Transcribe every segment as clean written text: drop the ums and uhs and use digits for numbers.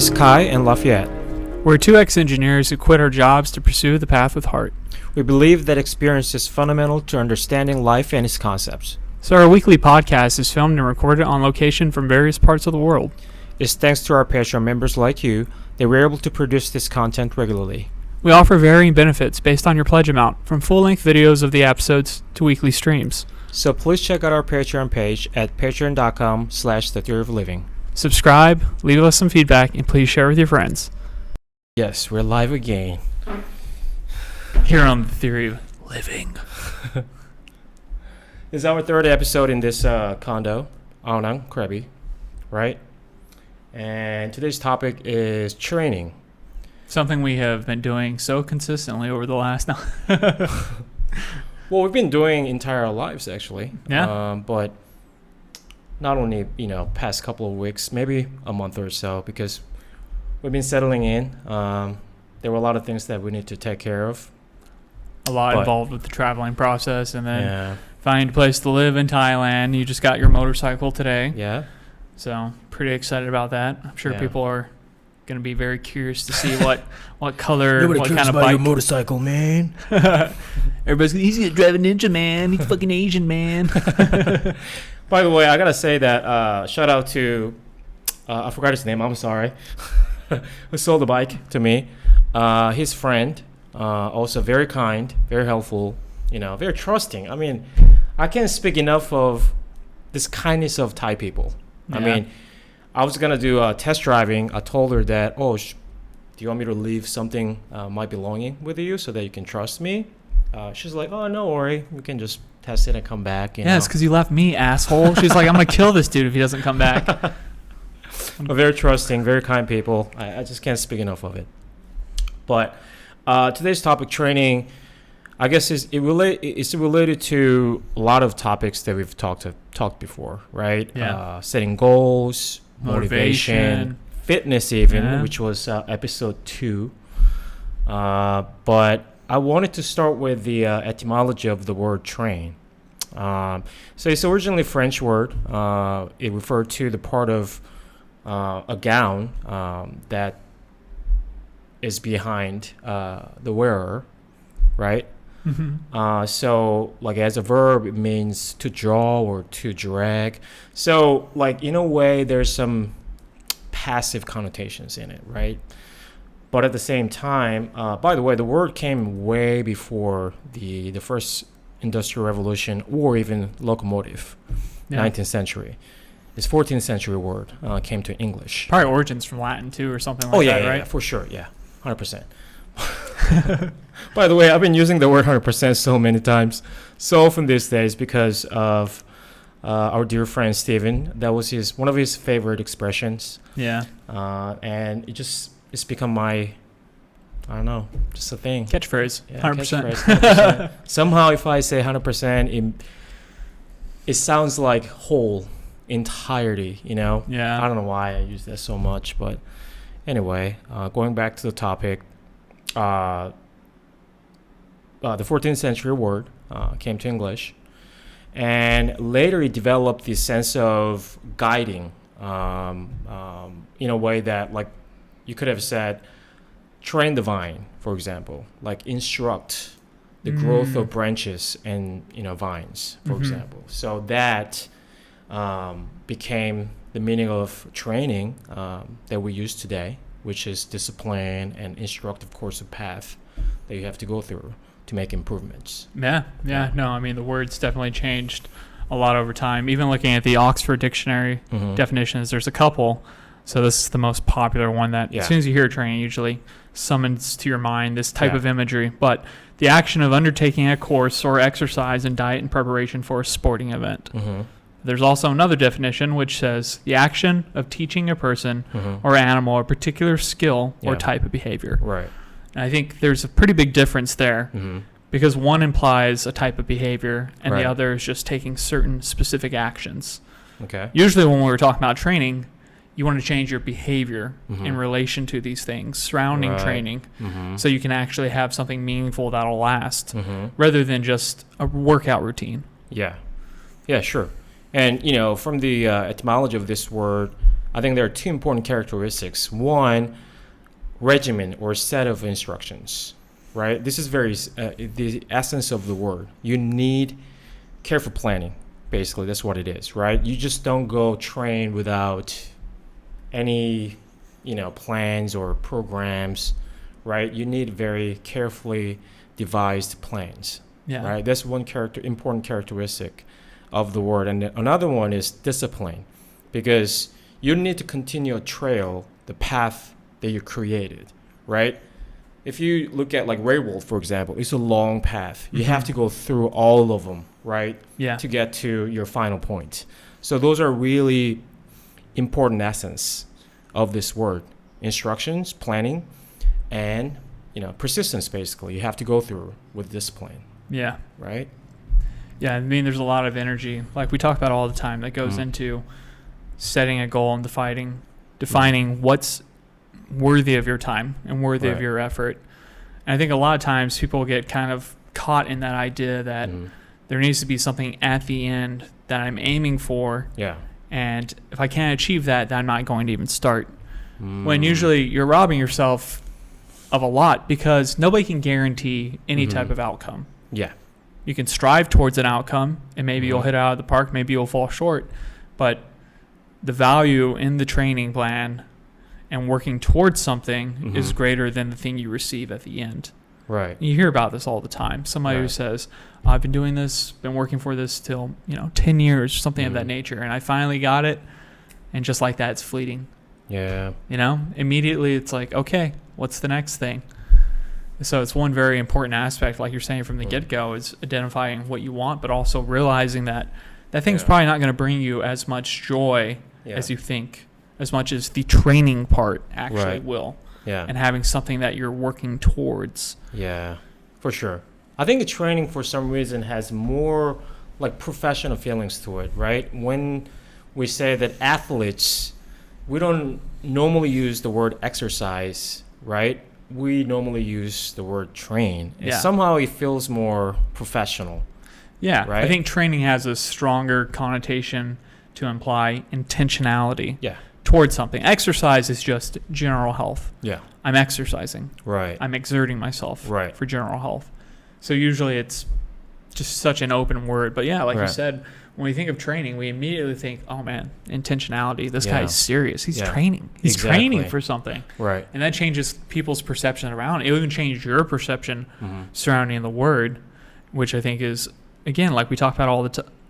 is Kai and Lafayette. We're two ex-engineers who quit our jobs to pursue the path with heart. We believe that experience is fundamental to understanding life and its concepts. So our weekly podcast is filmed and recorded on location from various parts of the world. It's thanks to our Patreon members like you that we're able to produce this content regularly. We offer varying benefits based on your pledge amount, from full-length videos of the episodes to weekly streams. So please check out our Patreon page at patreon.com/thetheoryofliving. Subscribe, leave us some feedback, and please share with your friends. Yes, we're live again. Here on The Theory of Living. This is our third episode in this condo, Aonang, Krabi, right? And today's topic is training. Something we have been doing so consistently over the last... Well, we've been doing entire lives, actually. Yeah. But not only, past couple of weeks, maybe a month or so, because we've been settling in. There were a lot of things that we need to take care of. A lot involved with the traveling process, and then find a place to live in Thailand. You just got your motorcycle today. Yeah. So pretty excited about that. I'm sure people are going to be very curious to see what color, Nobody what cares kind of about bike. your motorcycle, man. Everybody's he's going to drive a Ninja, man. He's fucking Asian, man. By the way, I got to say that shout out to, I forgot his name, I'm sorry, who sold the bike to me. His friend, also very kind, very helpful, very trusting. I mean, I can't speak enough of this kindness of Thai people. Yeah. I mean, I was going to do test driving. I told her that, do you want me to leave something, my belonging with you so that you can trust me? She's like, oh, no worry. We can just test it and come back. Yeah, it's because you left me, asshole. She's like, I'm going to kill this dude if he doesn't come back. Very trusting, very kind people. I just can't speak enough of it. But today's topic, training, I guess it's related to a lot of topics that we've talked before, right? Yeah. Setting goals, motivation, fitness even, which was episode 2. But I wanted to start with the etymology of the word train. So it's originally a French word. It referred to the part of a gown that is behind the wearer, right? Mm-hmm. So like as a verb, it means to draw or to drag. So like in a way, there's some passive connotations in it, right? But at the same time, by the way, the word came way before the first industrial revolution or even locomotive, 19th century. This 14th century word came to English. Probably origins from Latin too or something like that, right? Yeah, for sure, 100%. By the way, I've been using the word 100% so many times, so often these days because of our dear friend Steven. That was one of his favorite expressions. Yeah. And it's become my, I don't know, just a thing. Catchphrase. Yeah, 100%. Catchphrase, 100%. Somehow if I say 100%, it sounds like whole, entirety, Yeah. I don't know why I use that so much, but anyway, going back to the topic, the 14th century word came to English, and later it developed this sense of guiding in a way that, like, you could have said, train the vine, for example, like instruct the growth of branches and vines, for example. So that became the meaning of training that we use today, which is discipline and instructive course of path that you have to go through to make improvements. No, I mean, the words definitely changed a lot over time. Even looking at the Oxford Dictionary definitions, there's a couple. So this is the most popular one that as soon as you hear training, usually summons to your mind this type of imagery. But the action of undertaking a course or exercise and diet in preparation for a sporting event. There's also another definition which says the action of teaching a person or animal a particular skill or type of behavior. Right. And I think there's a pretty big difference there because one implies a type of behavior and the other is just taking certain specific actions. Okay. Usually when we're talking about training, you want to change your behavior in relation to these things surrounding training so you can actually have something meaningful that'll last rather than just a workout routine. Yeah, sure. And, from the etymology of this word, I think there are two important characteristics. One, regimen or set of instructions, right? This is the essence of the word. You need careful planning. Basically, that's what it is, right? You just don't go train without any, plans or programs, right? You need very carefully devised plans, right? That's one important characteristic of the word. And another one is discipline, because you need to continue a trail, the path that you created, right? If you look at like railroad, for example, it's a long path. You have to go through all of them, right? Yeah. To get to your final point. So those are really important essence of this word: instructions, planning, and persistence. Basically, you have to go through with discipline. Yeah. Right. Yeah. I mean, there's a lot of energy, like we talk about all the time, that goes into setting a goal and defining what's worthy of your time and worthy of your effort. And I think a lot of times people get kind of caught in that idea that there needs to be something at the end that I'm aiming for. Yeah. And if I can't achieve that, then I'm not going to even start. When usually you're robbing yourself of a lot, because nobody can guarantee any type of outcome. Yeah. You can strive towards an outcome, and maybe you'll hit it out of the park, maybe you'll fall short. But the value in the training plan and working towards something is greater than the thing you receive at the end. Right. You hear about this all the time. Somebody who says, I've been doing this, been working for this till 10 years, something of that nature, and I finally got it, and just like that, it's fleeting. Yeah. Immediately it's like, okay, what's the next thing? So it's one very important aspect, like you're saying from the get-go, is identifying what you want, but also realizing that thing's probably not going to bring you as much joy as you think, as much as the training part actually will. Yeah. And having something that you're working towards. Yeah, for sure. I think the training, for some reason, has more like professional feelings to it, right? When we say that athletes, we don't normally use the word exercise, right? We normally use the word train. And somehow it feels more professional. Yeah, right? I think training has a stronger connotation to imply intentionality towards something. Exercise is just general health. Yeah. I'm exercising. Right. I'm exerting myself for general health. So usually it's just such an open word. But yeah, like you said, when we think of training, we immediately think, oh man, intentionality. This guy is serious. He's training. He's training for something. Right. And that changes people's perception around it. It'll even change your perception surrounding the word, which I think is, again, like we talk about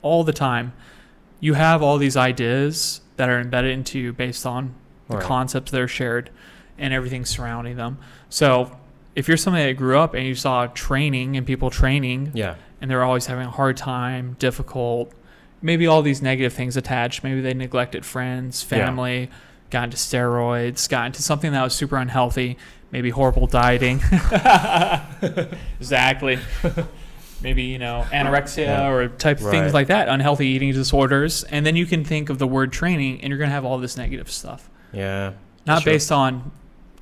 all the time, you have all these ideas that are embedded into you based on the concepts that are shared and everything surrounding them. So if you're somebody that grew up and you saw training and people training and they're always having a hard time, difficult, maybe all these negative things attached, maybe they neglected friends, family, got into steroids, got into something that was super unhealthy, maybe horrible dieting. Exactly. Maybe, anorexia or type of things like that, unhealthy eating disorders. And then you can think of the word training and you're going to have all this negative stuff. Yeah. Not based on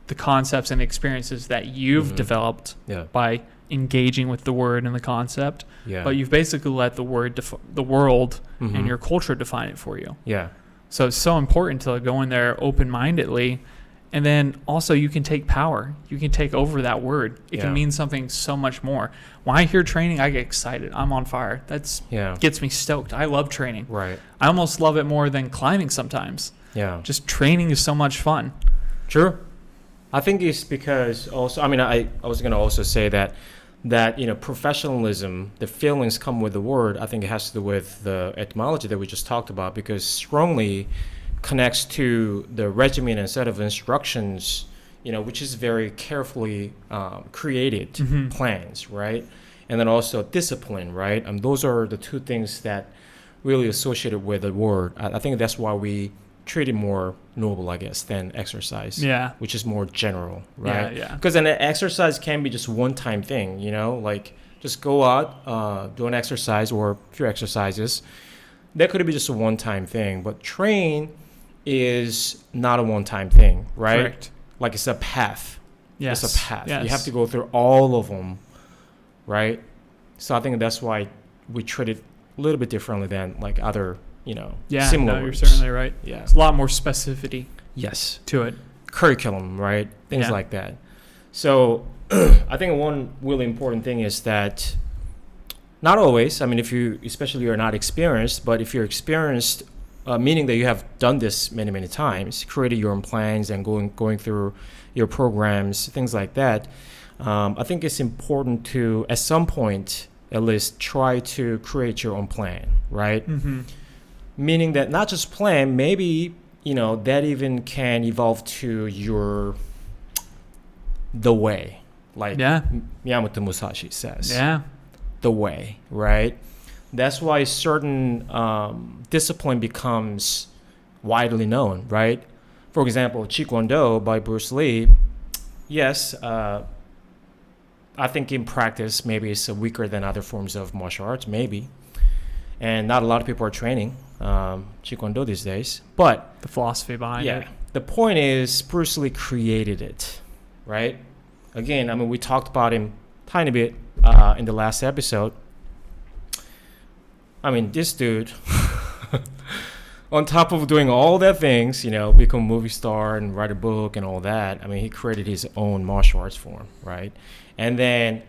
the concepts and experiences that you've developed by engaging with the word and the concept, but you've basically let the word, the world and your culture define it for you. Yeah. So it's so important to go in there open-mindedly. And then also you can take power. You can take over that word. It can mean something so much more. When I hear training, I get excited. I'm on fire. That's gets me stoked. I love training. Right. I almost love it more than climbing sometimes. Yeah. Just training is so much fun. True. I think it's because also, I was going to also say that professionalism, the feelings come with the word. I think it has to do with the etymology that we just talked about, because strongly connects to the regimen and set of instructions, which is very carefully created plans, right? And then also discipline, right? Those are the two things that really associated with the word. I think that's why we treat it more noble, I guess, than exercise, which is more general, right? Yeah. Because an exercise can be just one-time thing, like just go out, do an exercise or a few exercises. That could be just a one-time thing, but train is not a one-time thing, right? Correct. Like it's a path. Yes. It's a path. Yes. You have to go through all of them, right? So I think that's why we treat it a little bit differently than like other similar you're words. certainly right. Yeah. There's a lot more specificity Yes. to it. Curriculum, right? Things like that. So I think one really important thing is that not always, I mean, especially you're not experienced, but if you're experienced, meaning that you have done this many, many times, created your own plans and going through your programs, things like that, I think it's important to, at some point, at least try to create your own plan, right? Mm-hmm. Meaning that not just plan, maybe, that even can evolve to the way, like Miyamoto Musashi says. Yeah. The way, right? That's why certain discipline becomes widely known, right? For example, Taekwondo by Bruce Lee, yes, I think in practice maybe it's weaker than other forms of martial arts, maybe. And not a lot of people are training Taekwondo these days. But the philosophy behind it. The point is Bruce Lee created it, right? Again, I mean, we talked about him tiny bit in the last episode. I mean, this dude, on top of doing all that things, become a movie star and write a book and all that, I mean, he created his own martial arts form, right? And then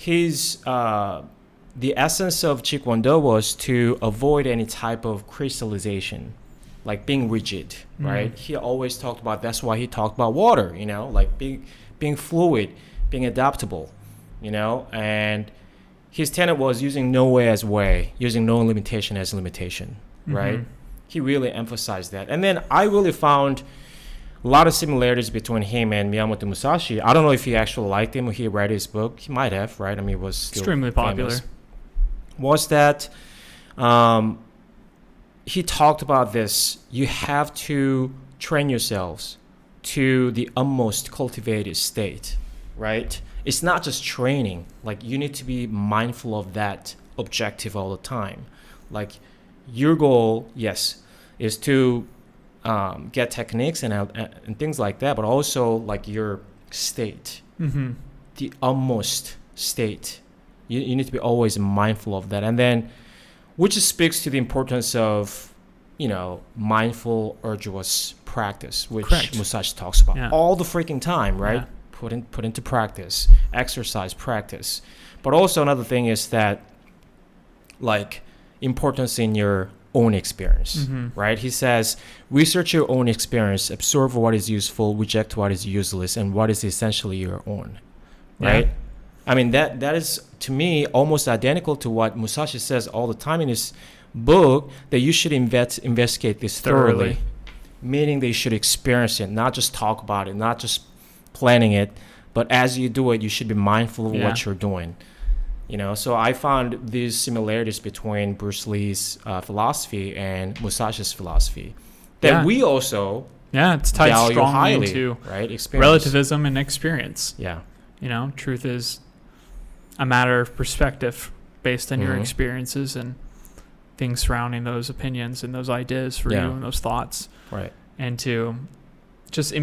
the essence of Taekwondo was to avoid any type of crystallization, like being rigid, right? He always talked about, that's why he talked about water, like being fluid, being adaptable, and his tenet was using no way as way, using no limitation as limitation, right? He really emphasized that. And then I really found a lot of similarities between him and Miyamoto Musashi. I don't know if he actually liked him or he read his book. He might have, right? I mean, it was still extremely popular. Famous. Was that he talked about this. You have to train yourselves to the utmost cultivated state, right? It's not just training. Like, you need to be mindful of that objective all the time. Like, your goal, yes, is to get techniques and things like that, but also like your state, the utmost state. You need to be always mindful of that. And then, which speaks to the importance of, mindful, arduous practice, which Musashi talks about all the freaking time, right? Yeah. Put into practice, exercise, practice. But also another thing is that, like, importance in your own experience, right? He says, research your own experience, observe what is useful, reject what is useless, and what is essentially your own, right? Yeah. I mean, that is, to me, almost identical to what Musashi says all the time in his book, that you should investigate this thoroughly, meaning that you should experience it, not just talk about it, not just planning it, but as you do it, you should be mindful of what you're doing. So I found these similarities between Bruce Lee's philosophy and Musashi's philosophy that we also it's tied strongly highly, into right? Experience. Relativism and experience. Yeah. Truth is a matter of perspective based on your experiences and things surrounding those opinions and those ideas for you and those thoughts. Right. And to just,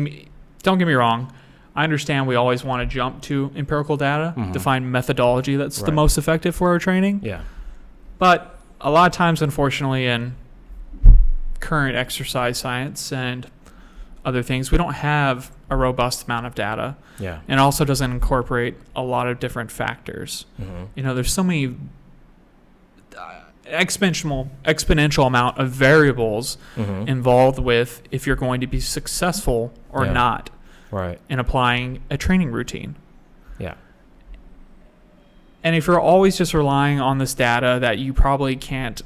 don't get me wrong, I understand we always want to jump to empirical data to find methodology that's the most effective for our training. Yeah. But a lot of times, unfortunately, in current exercise science and other things, we don't have a robust amount of data. Yeah. And also doesn't incorporate a lot of different factors. There's so many exponential amount of variables involved with if you're going to be successful or not. Right. In applying a training routine. Yeah. And if you're always just relying on this data that you probably can't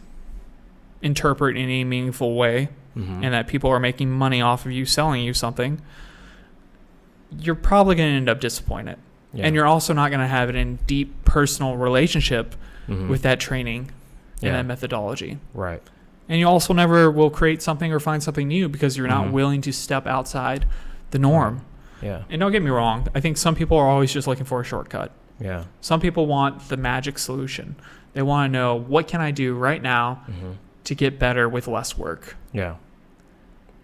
interpret in any meaningful way, and that people are making money off of you selling you something, you're probably going to end up disappointed. Yeah. And you're also not going to have it in deep personal relationship with that training and that methodology. Right. And you also never will create something or find something new because you're not willing to step outside the norm. Yeah. And don't get me wrong, I think some people are always just looking for a shortcut. Yeah. Some people want the magic solution. They want to know, what can I do right now to get better with less work? Yeah.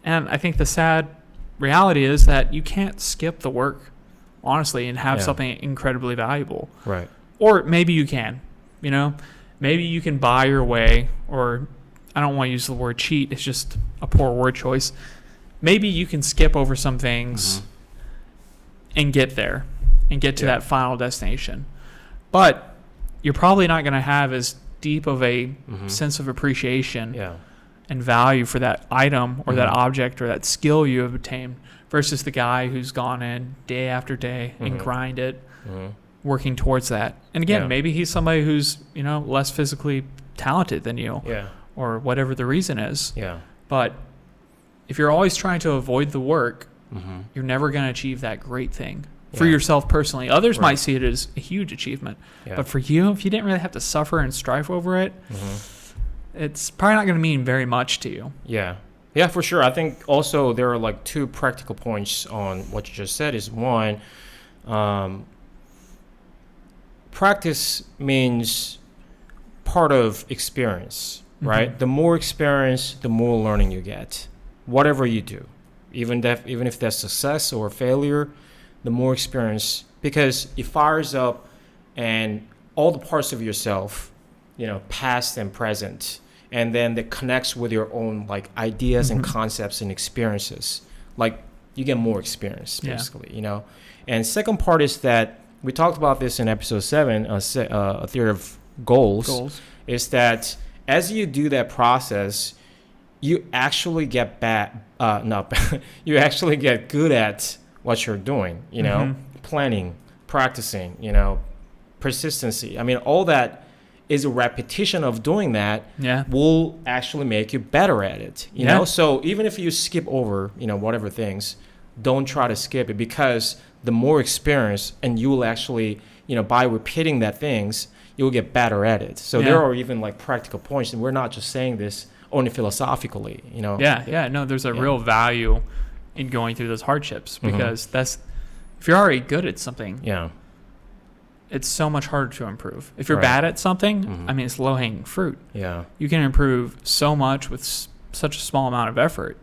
And I think the sad reality is that you can't skip the work, honestly, and have something incredibly valuable. Right. Or maybe you can, Maybe you can buy your way or I don't want to use the word cheat. It's just a poor word choice. Maybe you can skip over some things and get there and get to that final destination. But you're probably not going to have as deep of a sense of appreciation and value for that item or that object or that skill you have obtained versus the guy who's gone in day after day and grinded, working towards that. And again, maybe he's somebody who's, less physically talented than you or whatever the reason is. But if you're always trying to avoid the work, you're never going to achieve that great thing for yourself personally. Others might see it as a huge achievement. But for you, if you didn't really have to suffer and strive over it, it's probably not going to mean very much to you. Yeah, for sure. I think also there are like two practical points on what you just said. Is one, practice means part of experience, right? The more experience, the more learning you get. Whatever you do, even if that's success or failure, the more experience, because it fires up and all the parts of yourself, past and present, and then that connects with your own like ideas and concepts and experiences. Like you get more experience basically, And second part is that we talked about this in episode 7, a theory of goals. Is that as you do that process, you actually get you actually get good at what you're doing, planning, practicing, persistency. I mean, all that is a repetition of doing that will actually make you better at it, you know? So even if you skip over, whatever things, don't try to skip it, because the more experience and you will actually, by repeating that things, you'll get better at it. So there are even like practical points, and we're not just saying this only philosophically, No, there's a real value in going through those hardships, because if you're already good at something, it's so much harder to improve. If you're bad at something, I mean, it's low-hanging fruit. You can improve so much with such a small amount of effort.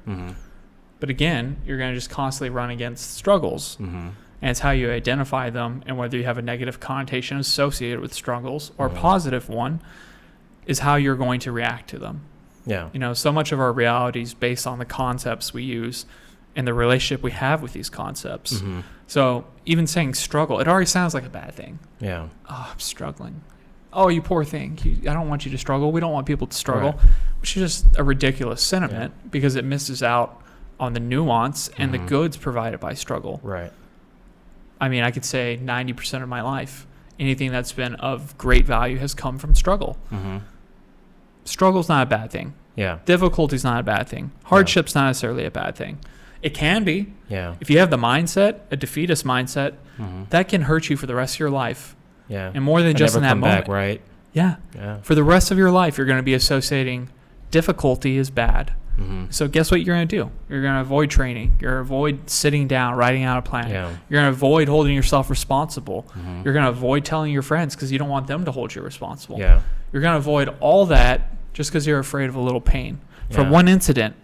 But again, you're going to just constantly run against struggles. And it's how you identify them, and whether you have a negative connotation associated with struggles or a positive one is how you're going to react to them. So much of our reality is based on the concepts we use and the relationship we have with these concepts. So even saying struggle, it already sounds like a bad thing. Oh, I'm struggling. Oh, you poor thing. I don't want you to struggle. We don't want people to struggle, which is just a ridiculous sentiment because it misses out on the nuance and the goods provided by struggle. I mean, I could say 90% of my life, anything that's been of great value has come from struggle. Struggle's not a bad thing. Difficulty's not a bad thing. Hardship's not necessarily a bad thing. It can be. If you have the mindset, a defeatist mindset, that can hurt you for the rest of your life. And more than just in that moment. Back, For the rest of your life, you're going to be associating difficulty as bad. So guess what you're going to do? You're going to avoid training. You're going to avoid sitting down, writing out a plan. You're going to avoid holding yourself responsible. You're going to avoid telling your friends because you don't want them to hold you responsible. You're going to avoid all that just because you're afraid of a little pain from one incident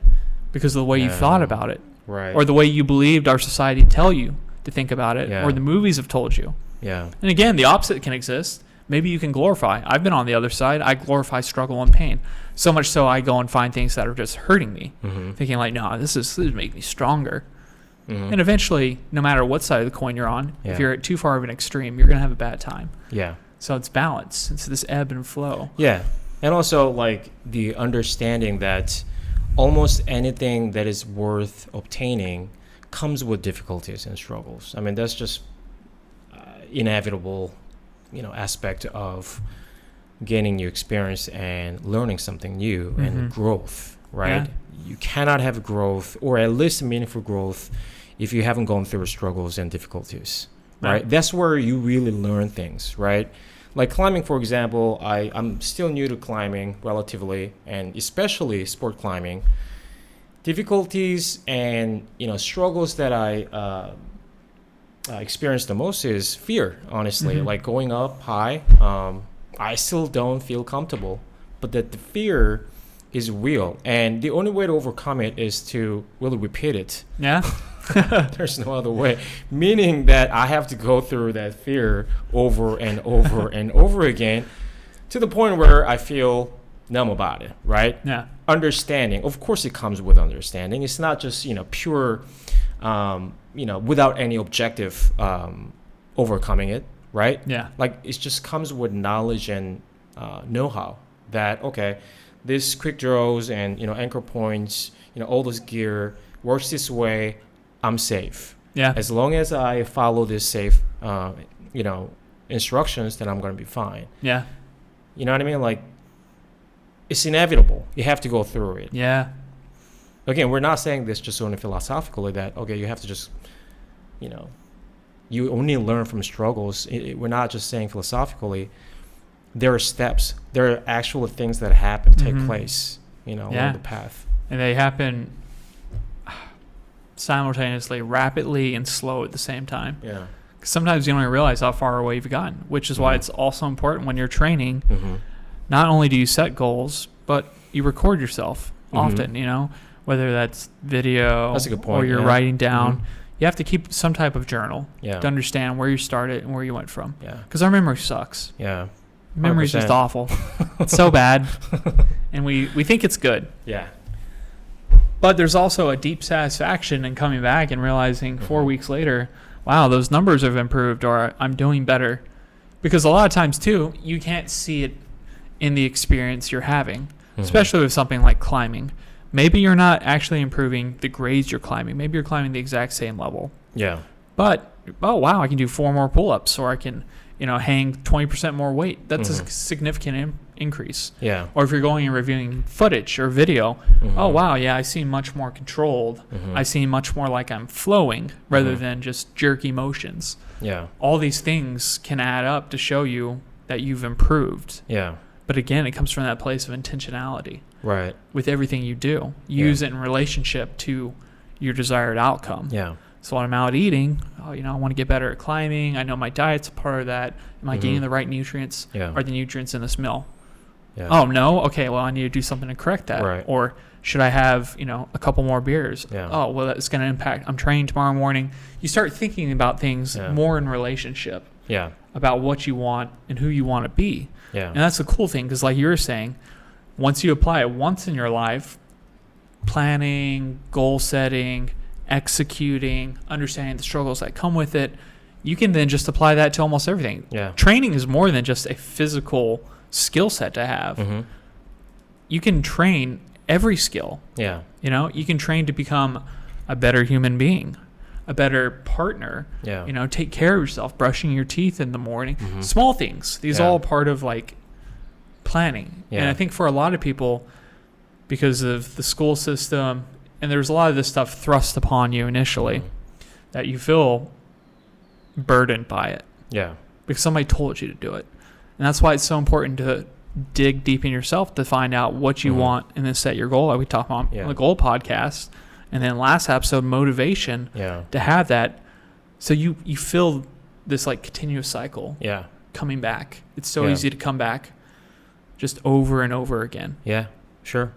because of the way you thought about it. Or the way you believed our society tell you to think about it, or the movies have told you. And again, the opposite can exist. Maybe you can glorify. I've been on the other side. I glorify struggle and pain. So much so I go and find things that are just hurting me, thinking like, no, this would make me stronger. And eventually, no matter what side of the coin you're on, if you're at too far of an extreme, you're going to have a bad time. So it's balance. It's this ebb and flow. And also like the understanding that almost anything that is worth obtaining comes with difficulties and struggles. I mean, that's just inevitable, aspect of gaining new experience and learning something new and growth, right? You cannot have growth, or at least meaningful growth, if you haven't gone through struggles and difficulties, right? That's where you really learn things, right? Like climbing, for example, I'm still new to climbing relatively, and especially sport climbing. Difficulties and struggles that I experienced the most is fear, honestly. Like going up high, I still don't feel comfortable, but that the fear is real, and the only way to overcome it is to really repeat it. There's no other way, meaning that I have to go through that fear over and over and over again, to the point where I feel numb about it, right? Yeah. Understanding, of course, it comes with understanding. It's not just pure, without any objective overcoming it, right? Yeah. Like it just comes with knowledge and know-how that okay, this quick draws and anchor points, all this gear works this way. I'm safe. Yeah. As long as I follow this safe, instructions, then I'm going to be fine. Yeah. You know what I mean? Like, it's inevitable. You have to go through it. Yeah. Again, we're not saying this just only philosophically that, okay, you have to just, you only learn from struggles. We're not just saying philosophically. There are steps. There are actual things that happen, take place, along the path. And they happen simultaneously, rapidly and slow at the same time. Yeah. Sometimes you don't even realize how far away you've gotten, which is why it's also important when you're training. Mm-hmm. Not only do you set goals, but you record yourself often, whether that's video that's a good point, or you're writing down. Mm-hmm. You have to keep some type of journal to understand where you started and where you went from. Yeah. Because our memory sucks. Yeah. Memory's just awful. It's so bad. And we think it's good. Yeah. But there's also a deep satisfaction in coming back and realizing 4 weeks later, wow, those numbers have improved, or I'm doing better. Because a lot of times, too, you can't see it in the experience you're having, especially with something like climbing. Maybe you're not actually improving the grades you're climbing. Maybe you're climbing the exact same level. Yeah. But, oh, wow, I can do 4 more pull-ups, or I can, hang 20% more weight. That's a significant increase. Yeah. Or if you're going and reviewing footage or video, oh, wow, yeah, I seem much more controlled. I seem much more like I'm flowing rather than just jerky motions. Yeah. All these things can add up to show you that you've improved. Yeah. But again, it comes from that place of intentionality. Right. With everything you do. You use it in relationship to your desired outcome. Yeah. So when I'm out eating, I want to get better at climbing. I know my diet's a part of that. Am I getting the right nutrients? Yeah. Are the nutrients in this meal? Yeah. Oh, no? Okay, well, I need to do something to correct that. Right. Or should I have, a couple more beers? Yeah. Oh, well, that's going to impact. I'm training tomorrow morning. You start thinking about things more in relationship. Yeah. About what you want and who you want to be. Yeah. And that's the cool thing, because like you were saying, once you apply it once in your life, planning, goal setting, executing, understanding the struggles that come with it, you can then just apply that to almost everything. Yeah. Training is more than just a physical skill set to have. You can train every skill. Yeah. You can train to become a better human being, a better partner. Yeah. Take care of yourself, brushing your teeth in the morning. Small things. These are all part of like planning. Yeah. And I think for a lot of people, because of the school system, and there's a lot of this stuff thrust upon you initially, that you feel burdened by it. Yeah. Because somebody told you to do it. And that's why it's so important to dig deep in yourself to find out what you want and then set your goal, like we talked about on the goal podcast. And then last episode, motivation to have that. So you feel this like continuous cycle coming back. It's so easy to come back just over and over again. Yeah, sure.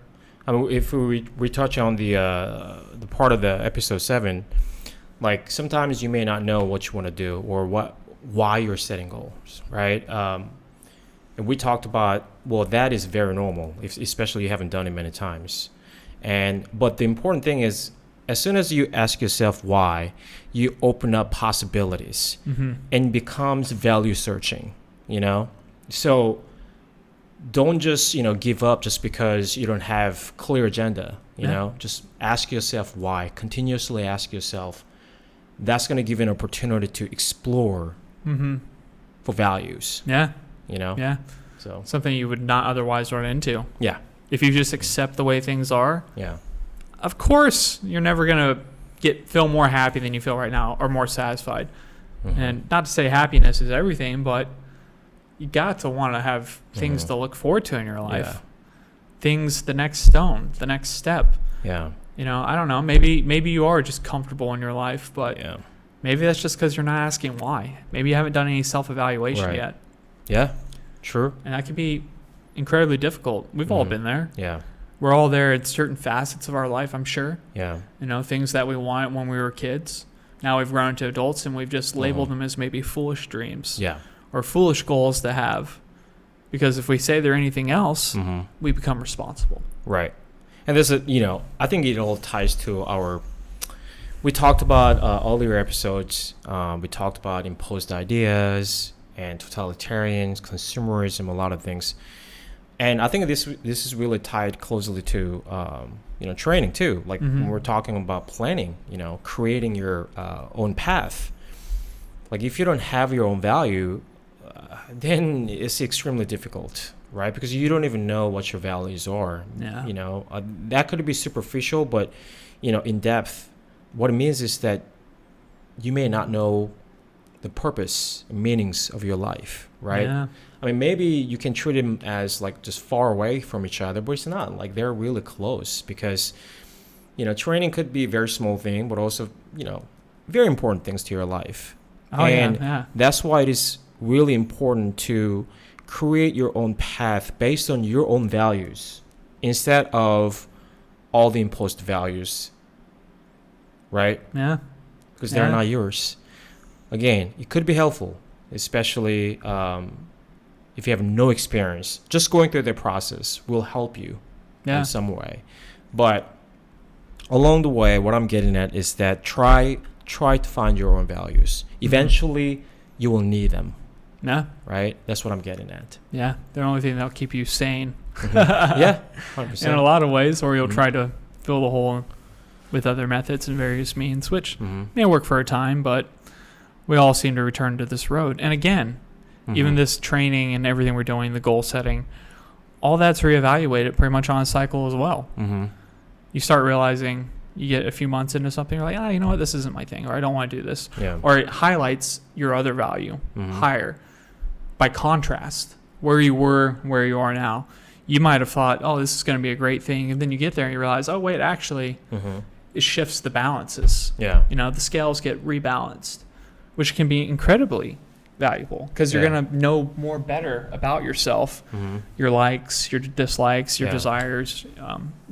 I mean, if we touch on the part of the episode 7, like sometimes you may not know what you want to do or why you're setting goals, right? And we talked about, well, that is very normal, especially you haven't done it many times. But the important thing is, as soon as you ask yourself why, you open up possibilities and becomes value searching, So don't just, give up just because you don't have clear agenda, you know? Just ask yourself why. Continuously ask yourself. That's going to give you an opportunity to explore for values. Yeah. Yeah. So something you would not otherwise run into. Yeah. If you just accept the way things are. Yeah. Of course, you're never going to feel more happy than you feel right now or more satisfied. And not to say happiness is everything, but you got to want to have things to look forward to in your life. Yeah. Things, the next stone, the next step. Yeah. I don't know. Maybe you are just comfortable in your life, but maybe that's just because you're not asking why. Maybe you haven't done any self-evaluation yet. Yeah, true. And that can be incredibly difficult. We've all been there. Yeah. We're all there at certain facets of our life, I'm sure. Yeah. Things that we wanted when we were kids. Now we've grown into adults and we've just labeled them as maybe foolish dreams. Yeah. Or foolish goals to have. Because if we say they're anything else, we become responsible. Right. And there's I think it all ties to we talked about earlier episodes, we talked about imposed ideas and totalitarians, consumerism, a lot of things. And I think this is really tied closely to, training too. Like when we're talking about planning, creating your own path. Like if you don't have your own value, then it's extremely difficult, right? Because you don't even know what your values are. Yeah. That could be superficial, but, in depth, what it means is that you may not know the purpose and meanings of your life, right? Yeah. I mean, maybe you can treat them as like just far away from each other, but it's not. Like they're really close because, training could be a very small thing, but also, very important things to your life. And that's why it is really important to create your own path based on your own values instead of all the imposed values, right? Yeah. Because they're not yours. Again, it could be helpful, especially if you have no experience. Just going through the process will help you in some way. But along the way, what I'm getting at is that try to find your own values. Eventually, you will need them. Yeah. Right? That's what I'm getting at. Yeah. They're the only thing that'll keep you sane. Yeah, 100%. In a lot of ways, or you'll try to fill the hole with other methods and various means, which may work for a time, but we all seem to return to this road. And again, even this training and everything we're doing, the goal setting, all that's reevaluated pretty much on a cycle as well. You start realizing you get a few months into something, you're like, you know what, this isn't my thing, or I don't want to do this. Yeah. Or it highlights your other value higher. By contrast, where you were, where you are now, you might have thought, this is going to be a great thing. And then you get there and you realize, wait, actually, it shifts the balances. Yeah. The scales get rebalanced, which can be incredibly valuable because you're going to know more better about yourself, your likes, your dislikes, your desires,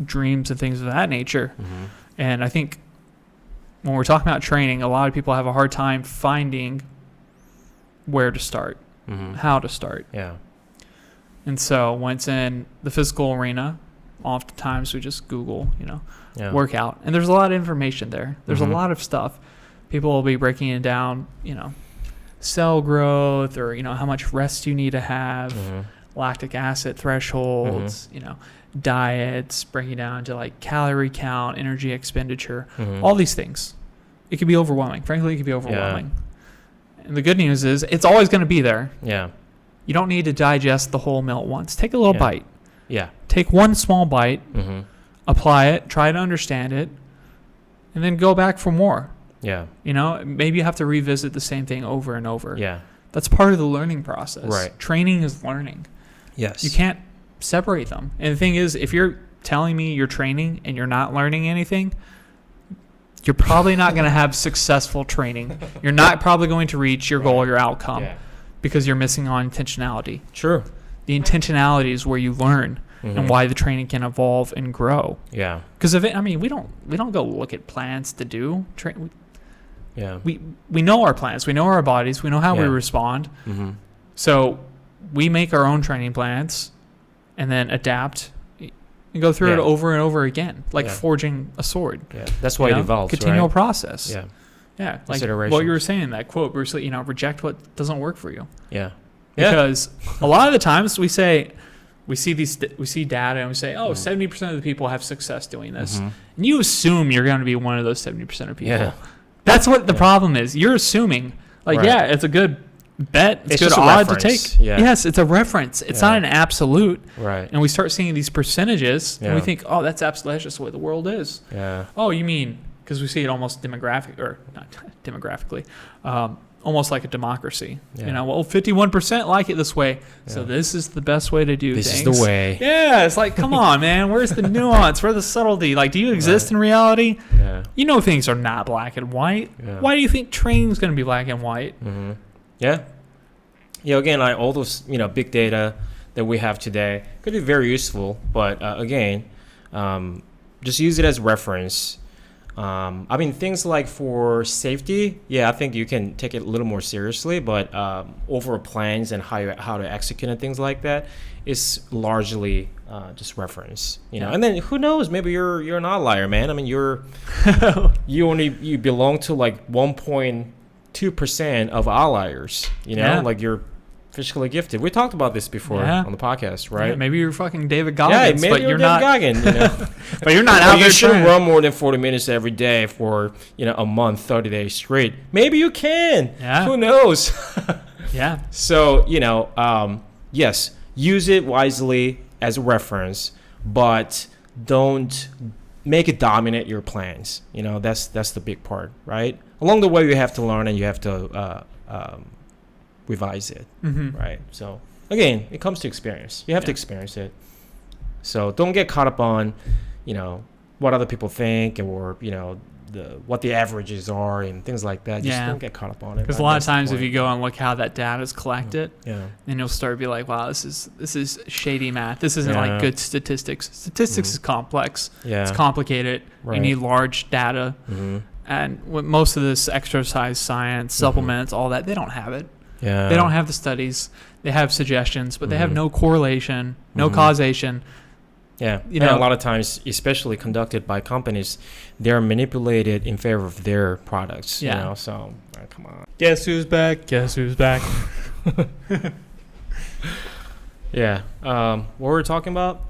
dreams, and things of that nature. And I think when we're talking about training, a lot of people have a hard time finding where to start, how to start. Yeah. And so when it's in the physical arena, oftentimes we just Google, workout. And there's a lot of information there. There's a lot of stuff. People will be breaking it down, cell growth or, how much rest you need to have, lactic acid thresholds, diets, breaking down to like calorie count, energy expenditure, all these things. It can be overwhelming. Frankly, it can be overwhelming. And the good news is it's always going to be there. Yeah. You don't need to digest the whole meal at once. Take a little bite. Yeah. Take one small bite, apply it, try to understand it, and then go back for more. Yeah. Maybe you have to revisit the same thing over and over. Yeah. That's part of the learning process. Right. Training is learning. Yes. You can't separate them. And the thing is, if you're telling me you're training and you're not learning anything, you're probably not going to have successful training. You're not probably going to reach your goal, your outcome, because you're missing on intentionality. True. The intentionality is where you learn and why the training can evolve and grow. Yeah. Because we don't go look at plans to do. We know our plans. We know our bodies. We know how we respond. So we make our own training plans and then adapt and go through it over and over again, like forging a sword. Yeah. That's why it evolves, continual right? process. Yeah. Yeah. Like what you were saying in that quote, Bruce Lee, reject what doesn't work for you. Yeah. Because a lot of the times we see data and we say, 70% of the people have success doing this. And you assume you're going to be one of those 70% of people. Yeah. That's what the problem is. You're assuming, it's a good bet. It's good odd to take. Yeah. Yes, it's a reference. It's not an absolute. Right. And we start seeing these percentages and we think, that's absolute. That's just the way the world is. Yeah. Oh, you mean, because we see it almost not demographically, almost like a democracy. 51% like it this way. So this is the best way to do things. This is the way. Yeah, it's like, come on, man. Where's the nuance? Where's the subtlety? Like, do you exist in reality? Yeah. Things are not black and white. Yeah. Why do you think training's going to be black and white? Yeah. Again, all those, big data that we have today could be very useful. But again, just use it as reference. I mean, things like for safety, yeah, I think you can take it a little more seriously, but overall plans and how to execute and things like that is largely just reference, you know. And then who knows? Maybe you're an outlier, man. I mean, you belong to like 1.2% of outliers, you know, like you're physically gifted. We talked about this before on the podcast, right? Yeah, maybe you're fucking David Goggins, maybe but you're David not. Goggins, you know? But you're not out there. You shouldn't run more than 40 minutes every day for, you know, a month, 30 days straight. Maybe you can. Yeah. Who knows? Yeah. So, you know, yes, use it wisely as a reference, but don't make it dominate your plans. You know, that's the big part, right? Along the way, you have to learn and you have to revise it, right? So again, it comes to experience. You have to experience it. So don't get caught up on, you know, what other people think, or, you know, what the averages are and things like that. Just don't get caught up on it. Because a lot of times if you go and look how that data is collected, then you'll start to be like, wow, this is shady math. This isn't like good statistics. Statistics is complex. It's complicated. You need large data. And with most of this exercise science, supplements, all that, they don't have it. They don't have the studies. They have suggestions, but they have no correlation, no causation. You know, a lot of times, especially conducted by companies, they're manipulated in favor of their products. You know, so come on. Guess who's back? Guess who's back? What were we talking about?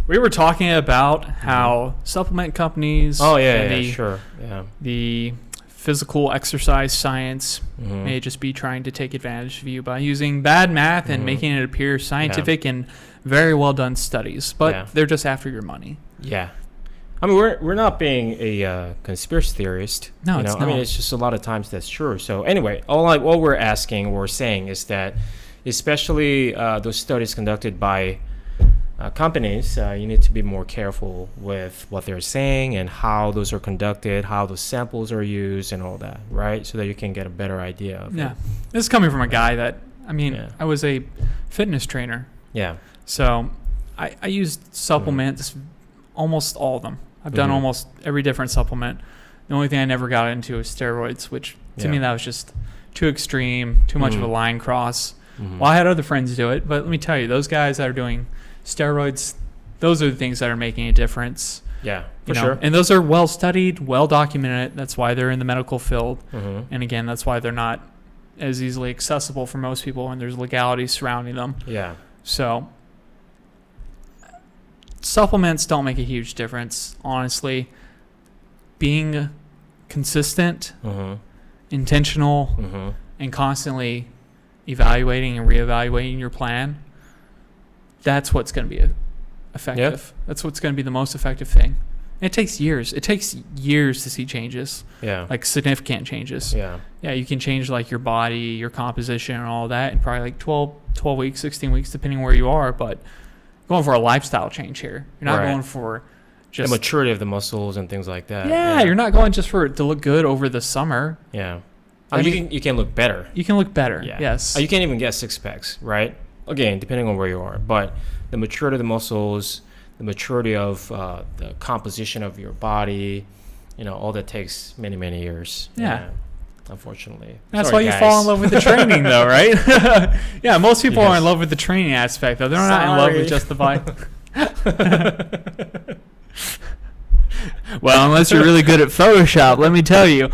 We were talking about how supplement companies. The physical exercise science may just be trying to take advantage of you by using bad math and making it appear scientific and very well done studies, but they're just after your money. I mean, we're not being a conspiracy theorist. No, you know? It's not. I mean, it's just a lot of times that's true. So anyway, all we're asking or saying is that, especially those studies conducted by companies, you need to be more careful with what they're saying and how those are conducted, how those samples are used, and all that, right? So that you can get a better idea of it. This is coming from a guy that, I mean, I was a fitness trainer. So I used supplements, almost all of them. I've done almost every different supplement. The only thing I never got into was steroids, which to me that was just too extreme, too much of a line cross. Well, I had other friends do it, but let me tell you, those guys that are doing steroids, those are the things that are making a difference. For sure. And those are well studied, well documented. That's why they're in the medical field. And again, that's why they're not as easily accessible for most people, and there's legalities surrounding them. So supplements don't make a huge difference, honestly. Being consistent, intentional, and constantly evaluating and reevaluating your plan, that's what's going to be effective. That's what's going to be the most effective thing. It takes years. It takes years to see changes. Like significant changes. You can change like your body, your composition, and all that in probably like 12 weeks, 16 weeks, depending where you are. But going for a lifestyle change here. You're not going for just the maturity of the muscles and things like that. You're not going just for it to look good over the summer. I mean, you can look better. You can look better. Yes. You can't even get six packs, right? Again, depending on where you are. But the maturity of the muscles, the maturity of the composition of your body, you know, all that takes many, many years. Unfortunately. That's why you fall in love with the training, though, right? Most people are in love with the training aspect, though. They're not in love with just the body. Well, unless you're really good at Photoshop, let me tell you.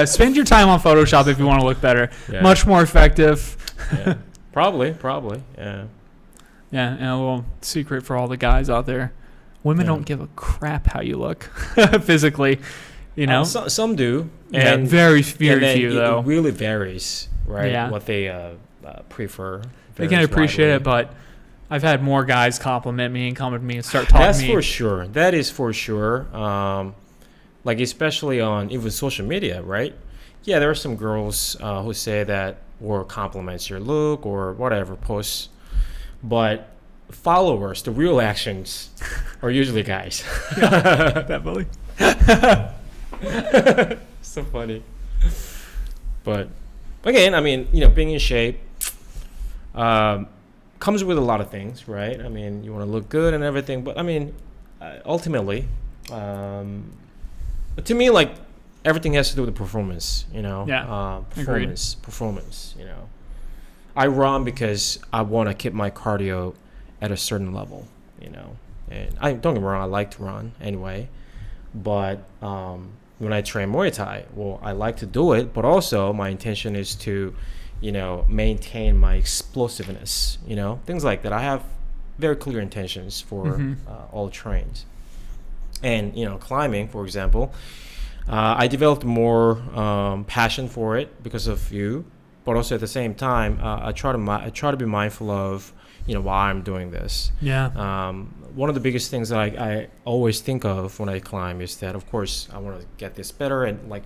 Spend your time on Photoshop if you want to look better. Much more effective. Probably. And a little secret for all the guys out there. Women don't give a crap how you look physically. You know, some do, and very few though. It really varies, right? What they prefer. They can appreciate it, but I've had more guys compliment me and come to me and start talking to me. That's for sure. That is for sure. Like especially on even social media, right? There are some girls who say that or compliments your look or whatever posts, but followers, the real actions, are usually guys. Definitely. So funny. But again, I mean, you know, being in shape comes with a lot of things, right? I mean, you want to look good and everything, but I mean, ultimately, to me, like, everything has to do with the performance, performance, I run because I want to keep my cardio at a certain level, and don't get me wrong, I like to run anyway, but when I train Muay Thai, well, I like to do it, but also my intention is to, maintain my explosiveness, things like that. I have very clear intentions for all trains. And, climbing, for example, I developed more passion for it because of you, but also at the same time, I try to be mindful of, why I'm doing this. Yeah. One of the biggest things that I always think of when I climb is that, of course, I want to get this better and like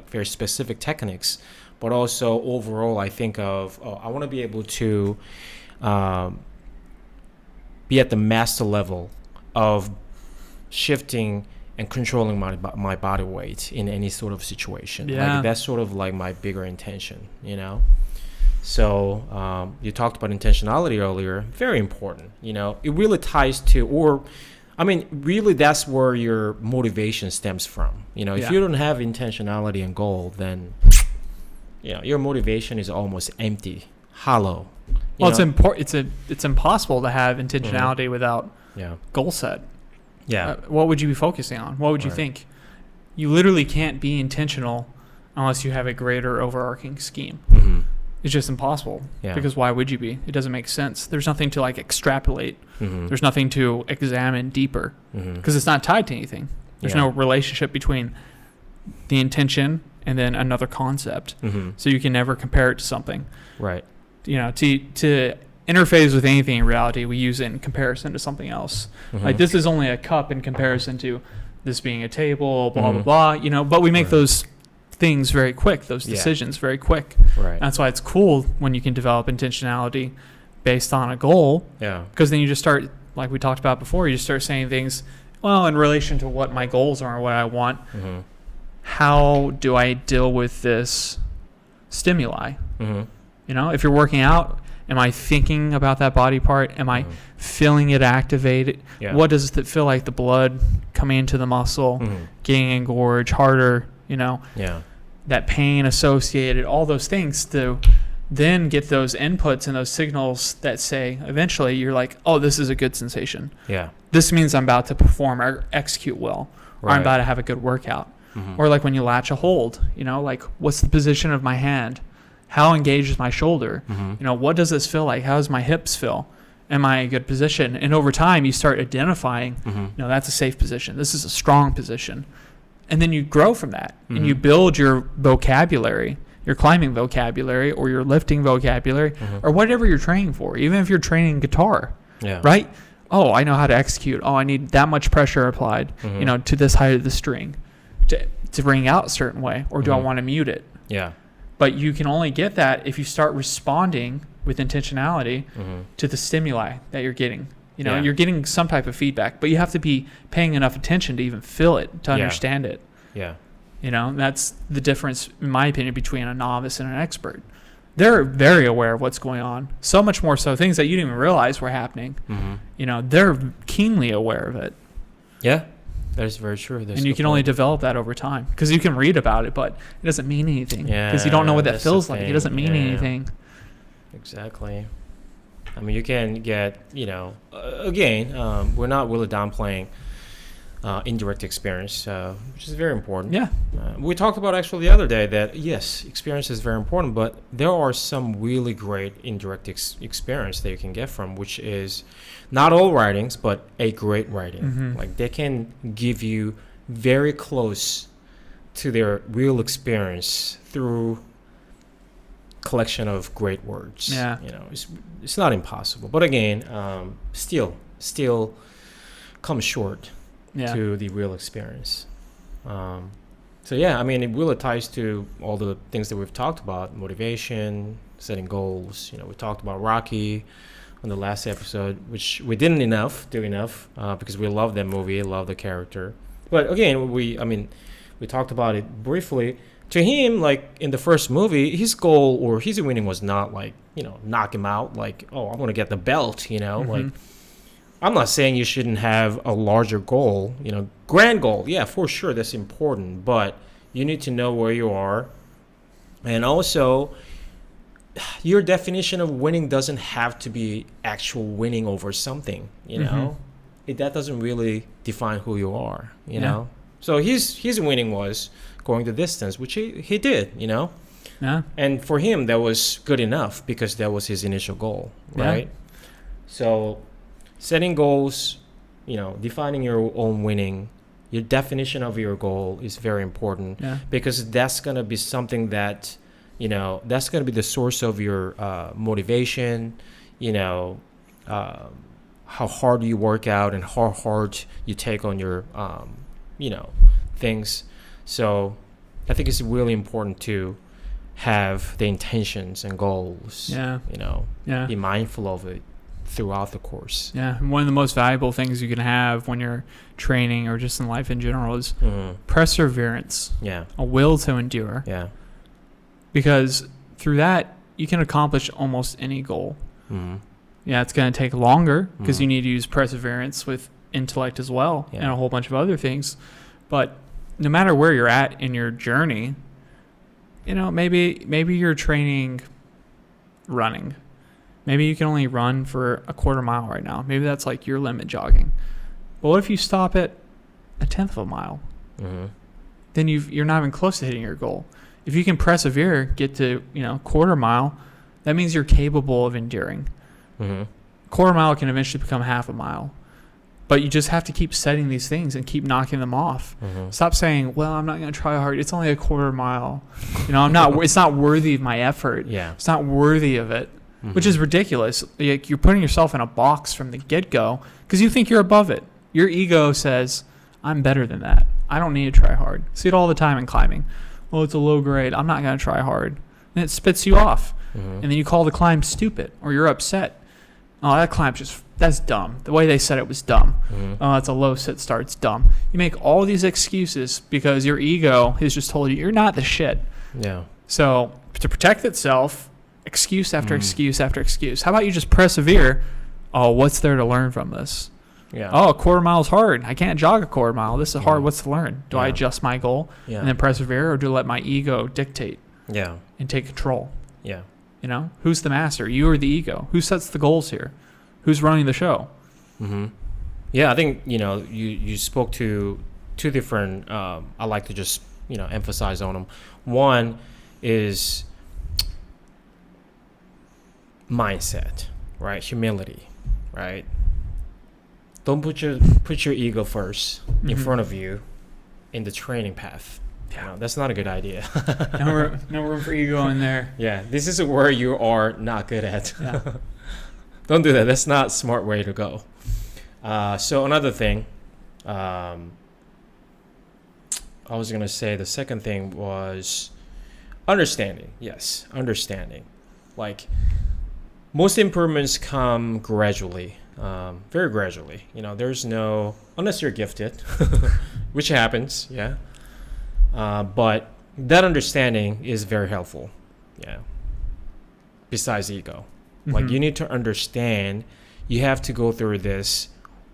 very specific techniques, but also overall, I think of, I want to be able to be at the master level of shifting and controlling my body weight in any sort of situation. Yeah. Like, that's sort of like my bigger intention, So you talked about intentionality earlier. Very important. It really ties to, really that's where your motivation stems from. If you don't have intentionality and goal, then your motivation is almost empty, hollow. Well, it's important. It's impossible to have intentionality without goal set. Yeah. What would you be focusing on? What would you think? You literally can't be intentional unless you have a greater overarching scheme. Mm-hmm. It's just impossible. Yeah. Because why would you be? It doesn't make sense. There's nothing to extrapolate. Mm-hmm. There's nothing to examine deeper because it's not tied to anything. There's no relationship between the intention and then another concept. Mm-hmm. So you can never compare it to something. Right. To interface with anything in reality, we use it in comparison to something else. Mm-hmm. Like, this is only a cup in comparison to this being a table, blah, blah, blah, but we make those things very quick, those decisions very quick. Right. That's why it's cool when you can develop intentionality based on a goal. Yeah. Because then you just start, like we talked about before, you just start saying things, well, in relation to what my goals are, what I want, how do I deal with this stimuli? If you're working out, am I thinking about that body part? Am I feeling it activated? Yeah. What does it feel like, the blood coming into the muscle, getting engorged harder, that pain associated, all those things, to then get those inputs and those signals that say, eventually you're like, oh, this is a good sensation. Yeah. This means I'm about to perform or execute well, or I'm about to have a good workout. Or like when you latch a hold, like, what's the position of my hand? How engaged is my shoulder? What does this feel like? How does my hips feel? Am I in a good position? And over time, you start identifying, that's a safe position. This is a strong position. And then you grow from that. And you build your vocabulary, your climbing vocabulary, or your lifting vocabulary, or whatever you're training for. Even if you're training guitar, right? Oh, I know how to execute. Oh, I need that much pressure applied, to this height of the string to bring out a certain way. Or do I want to mute it? Yeah. But you can only get that if you start responding with intentionality to the stimuli that you're getting. You're getting some type of feedback, but you have to be paying enough attention to even feel it, to understand it. Yeah. That's the difference, in my opinion, between a novice and an expert. They're very aware of what's going on. So much more so, things that you didn't even realize were happening. They're keenly aware of it. Yeah. That is very true. And you can only develop that over time, because you can read about it, but it doesn't mean anything. Because you don't know what that feels like. It doesn't mean anything. Exactly. You can get, again, we're not really downplaying indirect experience, which is very important. Yeah. We talked about actually the other day that, yes, experience is very important, but there are some really great indirect experience that you can get from, which is not all writings, but a great writing. Like, they can give you very close to their real experience through collection of great words. Yeah. It's not impossible, but again, still comes short to the real experience. So yeah, it really ties to all the things that we've talked about: motivation, setting goals. We talked about Rocky on the last episode, which we didn't do enough because we love that movie, love the character. But again, we talked about it briefly. To him, like in the first movie, his goal or his winning was not like, knock him out, like, oh, I want to get the belt, like, I'm not saying you shouldn't have a larger goal, grand goal. Yeah, for sure, that's important. But you need to know where you are. And also, your definition of winning doesn't have to be actual winning over something, that doesn't really define who you are, know. So his winning was going the distance, which he did, Yeah. And for him, that was good enough because that was his initial goal, right? Yeah. So setting goals, defining your own winning, your definition of your goal is very important because that's going to be something that, that's going to be the source of your motivation, how hard you work out and how hard you take on your, things. So I think it's really important to have the intentions and goals, be mindful of it throughout the course. Yeah. And one of the most valuable things you can have when you're training or just in life in general is perseverance. Yeah. A will to endure. Yeah. Because through that, you can accomplish almost any goal. Mm-hmm. Yeah, it's going to take longer because you need to use perseverance with intellect as well and a whole bunch of other things. But no matter where you're at in your journey, maybe you're training running. Maybe you can only run for a quarter mile right now. Maybe that's like your limit jogging. But what if you stop at a tenth of a mile? Mm-hmm. Then you're not even close to hitting your goal. If you can persevere, get to quarter mile, that means you're capable of enduring. Mm-hmm. Quarter mile can eventually become half a mile. But you just have to keep setting these things and keep knocking them off. Mm-hmm. Stop saying, well, I'm not going to try hard. It's only a quarter mile. It's not worthy of my effort. Yeah. It's not worthy of it, which is ridiculous. You're putting yourself in a box from the get-go because you think you're above it. Your ego says, I'm better than that. I don't need to try hard. See it all the time in climbing. Well, it's a low grade. I'm not going to try hard. And it spits you off. Mm-hmm. And then you call the climb stupid or you're upset. Oh, that climb that's dumb. The way they said it was dumb. Mm-hmm. Oh, it's a low sit start. It's dumb. You make all these excuses because your ego has just told you you're not the shit. Yeah. So to protect itself, excuse after excuse after excuse. How about you just persevere? Oh, what's there to learn from this? Yeah. Oh, a quarter mile is hard. I can't jog a quarter mile. This is hard. What's to learn? Do I adjust my goal and then persevere, or do I let my ego dictate? Yeah. And take control? Yeah. Who's the master? You or the ego? Who sets the goals here? Who's running the show? Mm-hmm. Yeah, I think, you spoke to two different, I like to just, emphasize on them. One is mindset, right? Humility, right? Don't put your ego first in front of you in the training path. Yeah, that's not a good idea. No room for ego in there. Yeah, this is where you are not good at. Yeah. Don't do that. That's not a smart way to go. So another thing, I was going to say the second thing was understanding. Yes, understanding. Like, most improvements come gradually, very gradually. There's no, unless you're gifted, which happens, yeah. But that understanding is very helpful, yeah. Besides ego. Like, you need to understand you have to go through this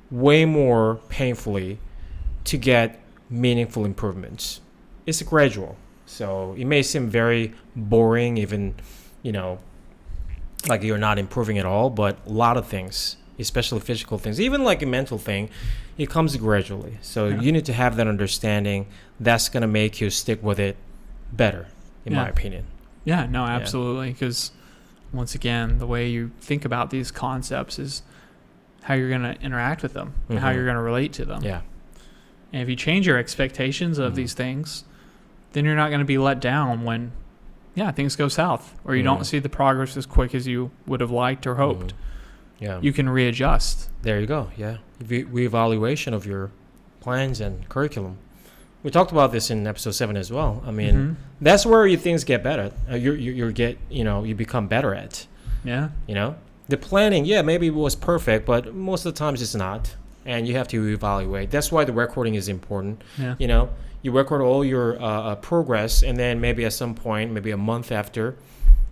way more painfully to get meaningful improvements. It's gradual. So it may seem very boring, even, like you're not improving at all, but a lot of things, especially physical things, even like a mental thing, it comes gradually. So you need to have that understanding. That's going to make you stick with it better, in my opinion. Yeah, no, absolutely. Because once again, the way you think about these concepts is how you're going to interact with them and how you're going to relate to them. Yeah. And if you change your expectations of these things, then you're not going to be let down when, things go south or you don't see the progress as quick as you would have liked or hoped. Yeah. You can readjust. There you go. Yeah. Reevaluation of your plans and curriculum. We talked about this in episode 7 as well. I mean, that's where your things get better. You become better at. Yeah. The planning, maybe it was perfect, but most of the times it's not, and you have to evaluate. That's why the recording is important. Yeah. You record all your progress, and then maybe at some point, maybe a month after,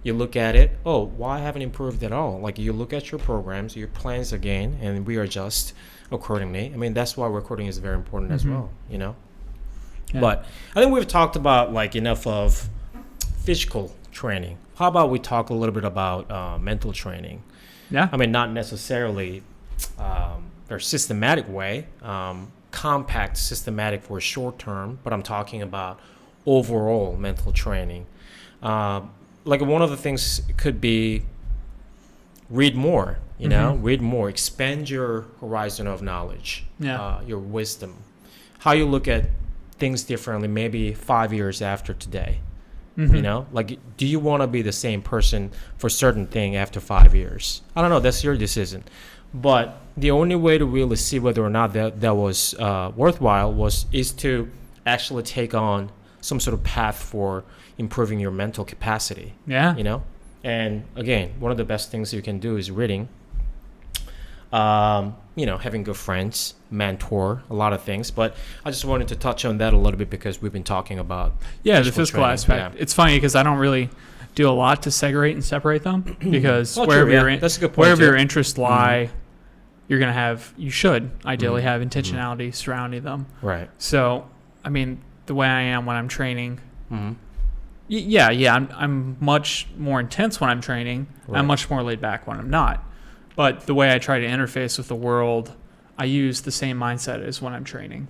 You look at it, oh, why haven't improved at all? Like you look at your programs, your plans again, and we adjust accordingly. I mean, that's why recording is very important as well, you know? Yeah. But I think we've talked about like enough of physical training. How about we talk a little bit about mental training? Yeah. I mean, not necessarily very systematic way, compact, systematic for short term, but I'm talking about overall mental training. Like one of the things could be read more, you know, read more, expand your horizon of knowledge, your wisdom, how you look at things differently, maybe 5 years after today. You know, like, do you want to be the same person for certain thing after 5 years? I don't know. That's your decision. But the only way to really see whether or not that was worthwhile is to actually take on some sort of path for improving your mental capacity. Yeah. You know, and again, one of the best things you can do is reading. You know, having good friends, mentor, a lot of things. But I just wanted to touch on that a little bit because we've been talking about the physical aspect. Yeah. It's funny because I don't really do a lot to segregate and separate them because wherever your interests lie, you should ideally have intentionality surrounding them. Right. So, I mean, the way I am when I'm training, I'm much more intense when I'm training. Right. I'm much more laid back when I'm not. But the way I try to interface with the world, I use the same mindset as when I'm training.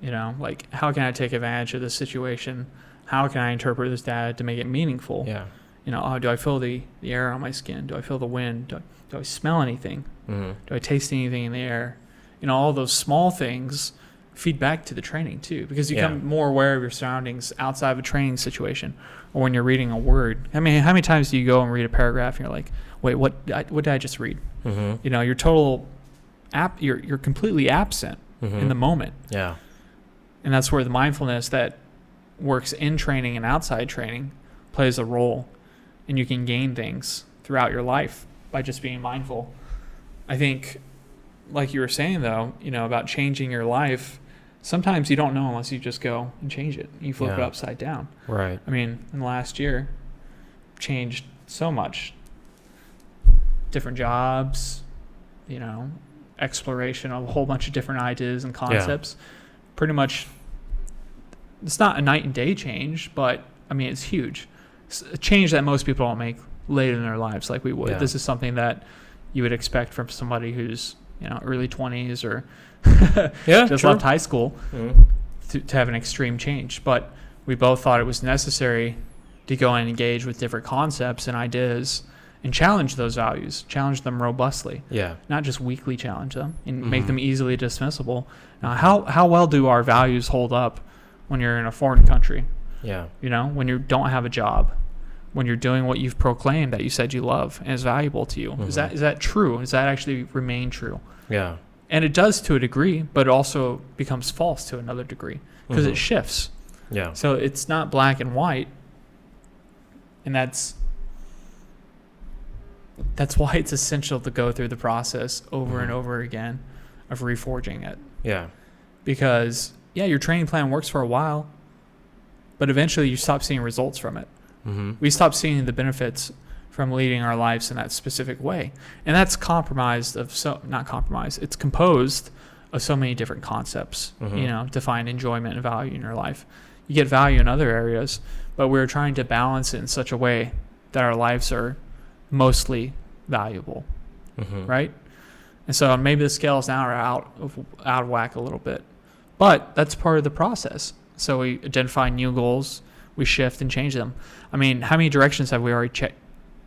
You know, like, how can I take advantage of this situation? How can I interpret this data to make it meaningful? Yeah. You know, do I feel the air on my skin? Do I feel the wind? Do I smell anything? Do I taste anything in the air? You know, all those small things feed back to the training too, because you become more aware of your surroundings outside of a training situation or when you're reading a word. I mean, how many times do you go and read a paragraph and you're like, wait, what did I just read? You know, you're completely absent in the moment. Yeah. And that's where the mindfulness that works in training and outside training plays a role, and you can gain things throughout your life by just being mindful. I think, like you were saying though, you know, about changing your life, sometimes you don't know unless you just go and change it. You flip it upside down. Right. I mean, in the last year, changed so much. Different jobs, you know, exploration of a whole bunch of different ideas and concepts. Pretty much, it's not a night and day change, but I mean, it's huge. It's a change that most people don't make later in their lives like we would. Yeah. This is something that you would expect from somebody who's, you know, early 20s or just left high school to have an extreme change. But we both thought it was necessary to go and engage with different concepts and ideas and challenge those values, challenge them robustly. Yeah. Not just weakly challenge them and make them easily dismissible. Now, how well do our values hold up when you're in a foreign country? Yeah. You know, when you don't have a job, when you're doing what you've proclaimed that you said you love and is valuable to you. Is that true? Does that actually remain true? Yeah. And it does to a degree, but it also becomes false to another degree because it shifts. Yeah. So it's not black and white. And that's why it's essential to go through the process over and over again of reforging it. Yeah. Because, your training plan works for a while, but eventually you stop seeing results from it. We stop seeing the benefits from leading our lives in that specific way. And that's it's composed of so many different concepts, you know, to find enjoyment and value in your life. You get value in other areas, but we're trying to balance it in such a way that our lives are mostly valuable, right? And so maybe the scales now are out of whack a little bit, but that's part of the process. So we identify new goals, we shift and change them. I mean, how many directions have we already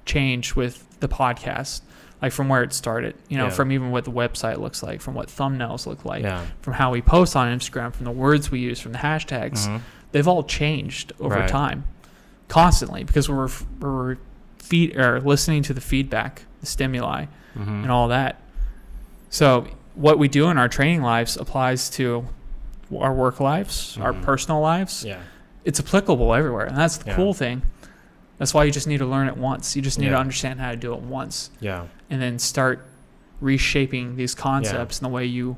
changed with the podcast? Like from where it started, you know, from even what the website looks like, from what thumbnails look like, from how we post on Instagram, from the words we use, from the hashtags. They've all changed over time, constantly, because we're listening to the feedback, the stimuli, and all that. So what we do in our training lives applies to our work lives, our personal lives. Yeah. It's applicable everywhere, and that's the cool thing. That's why you just need to learn it once. You just need to understand how to do it once. Yeah. And then start reshaping these concepts and the way you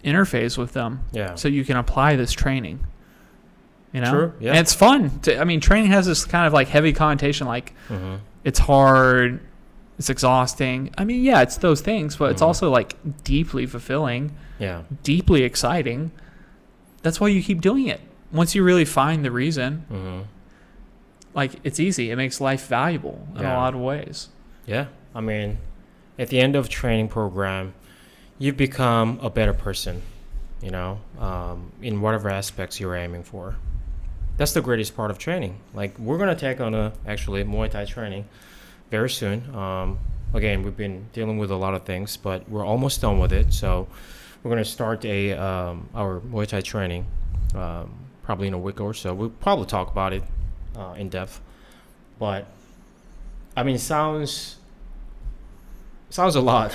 interface with them so you can apply this training. You know? True, yeah. And it's fun. Training has this kind of like heavy connotation, like it's hard, it's exhausting. It's those things, but it's also like deeply fulfilling, deeply exciting. That's why you keep doing it. Once you really find the reason, like it's easy. It makes life valuable in a lot of ways. Yeah. At the end of training program, you become a better person, in whatever aspects you're aiming for. That's the greatest part of training. Like, we're going to take on actually Muay Thai training very soon. Again, we've been dealing with a lot of things, but we're almost done with it. So we're going to start our Muay Thai training probably in a week or so. We'll probably talk about it in depth. But, sounds a lot.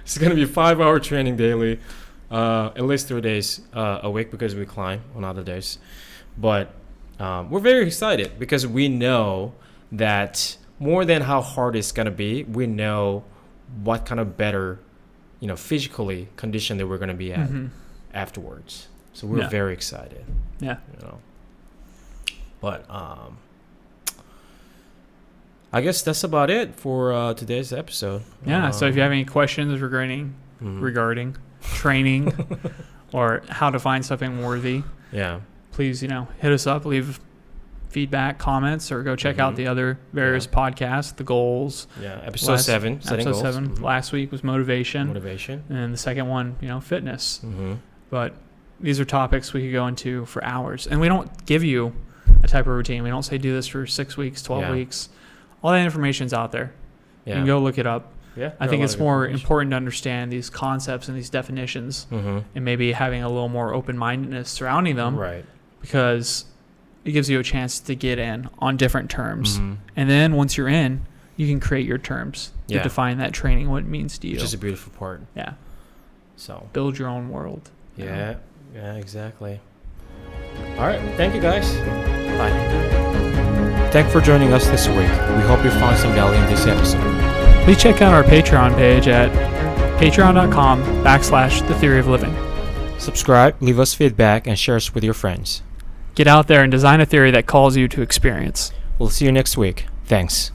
It's going to be 5-hour training daily. At least 3 days a week because we climb on other days. But we're very excited because we know that more than how hard it's going to be, we know what kind of better, physically condition that we're going to be at afterwards. So we're very excited. Yeah. But I guess that's about it for today's episode. Yeah. So if you have any questions regarding training or how to find something worthy, please hit us up, leave feedback, comments, or go check out the other various podcasts, the goals. Episode 7 setting goals. 7 last week was motivation, and the second one fitness. But these are topics we could go into for hours, and we don't give you a type of routine. We don't say do this for 6 weeks, 12 weeks. All that information's out there. You can go look it up. I think it's more important to understand these concepts and these definitions, and maybe having a little more open-mindedness surrounding them, because it gives you a chance to get in on different terms. And then once you're in, you can create your terms to define that training, what it means to you. Which is a beautiful part. Yeah. So build your own world. Yeah, exactly. All right. Thank you, guys. Bye. Thanks for joining us this week. We hope you found some value in this episode. Please check out our Patreon page at patreon.com/thetheoryofliving. Subscribe, leave us feedback, and share us with your friends. Get out there and design a theory that calls you to experience. We'll see you next week. Thanks.